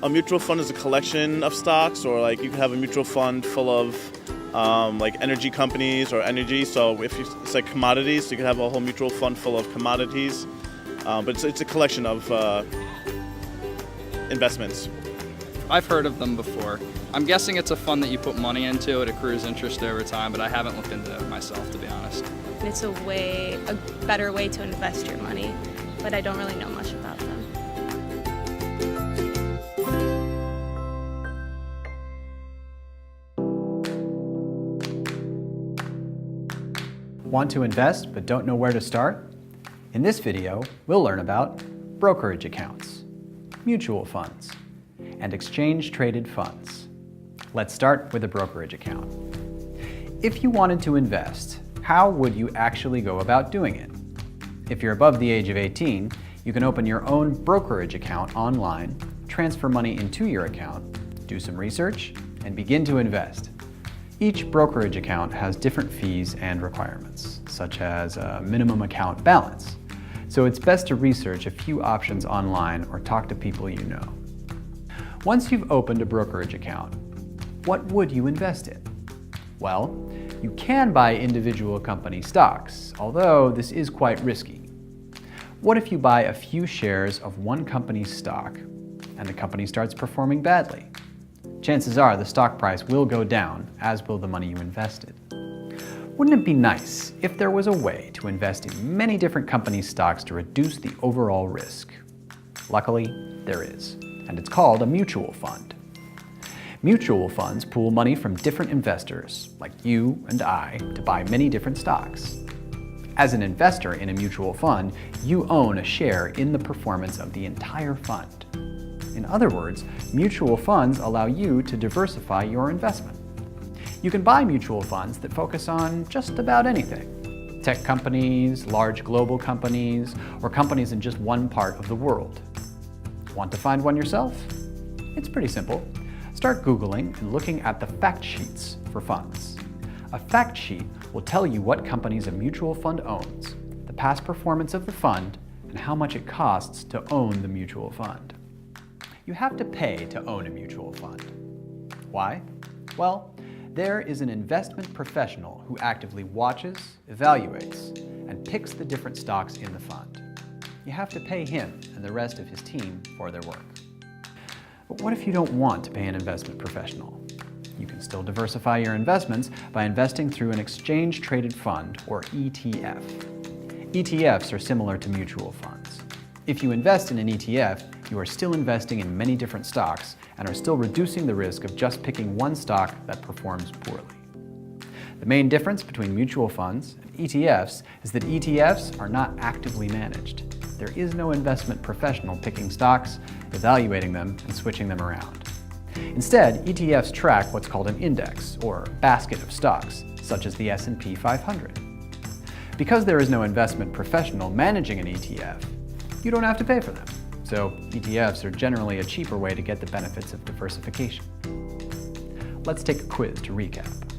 A mutual fund is a collection of stocks, or like you could have a mutual fund full of like energy companies or energy. So if it's like commodities, you could have a whole mutual fund full of commodities. But it's a collection of investments. I've heard of them before. I'm guessing it's a fund that you put money into, it accrues interest over time, but I haven't looked into it myself, to be honest. It's a better way to invest your money, but I don't really know much about them. Want to invest but don't know where to start? In this video, we'll learn about brokerage accounts, mutual funds, and exchange-traded funds. Let's start with a brokerage account. If you wanted to invest, how would you actually go about doing it? If you're above the age of 18, you can open your own brokerage account online, transfer money into your account, do some research, and begin to invest. Each brokerage account has different fees and requirements, such as a minimum account balance. So it's best to research a few options online or talk to people you know. Once you've opened a brokerage account, what would you invest in? Well, you can buy individual company stocks, although this is quite risky. What if you buy a few shares of one company's stock and the company starts performing badly? Chances are the stock price will go down, as will the money you invested. Wouldn't it be nice if there was a way to invest in many different companies' stocks to reduce the overall risk? Luckily, there is, and it's called a mutual fund. Mutual funds pool money from different investors, like you and I, to buy many different stocks. As an investor in a mutual fund, you own a share in the performance of the entire fund. In other words, mutual funds allow you to diversify your investment. You can buy mutual funds that focus on just about anything. Tech companies, large global companies, or companies in just one part of the world. Want to find one yourself? It's pretty simple. Start Googling and looking at the fact sheets for funds. A fact sheet will tell you what companies a mutual fund owns, the past performance of the fund, and how much it costs to own the mutual fund. You have to pay to own a mutual fund. Why? Well, there is an investment professional who actively watches, evaluates, and picks the different stocks in the fund. You have to pay him and the rest of his team for their work. But what if you don't want to pay an investment professional? You can still diversify your investments by investing through an exchange-traded fund, or ETF. ETFs are similar to mutual funds. If you invest in an ETF, you are still investing in many different stocks and are still reducing the risk of just picking one stock that performs poorly. The main difference between mutual funds and ETFs is that ETFs are not actively managed. There is no investment professional picking stocks, evaluating them, and switching them around. Instead, ETFs track what's called an index, or basket of stocks, such as the S&P 500. Because there is no investment professional managing an ETF, you don't have to pay for them. So ETFs are generally a cheaper way to get the benefits of diversification. Let's take a quiz to recap.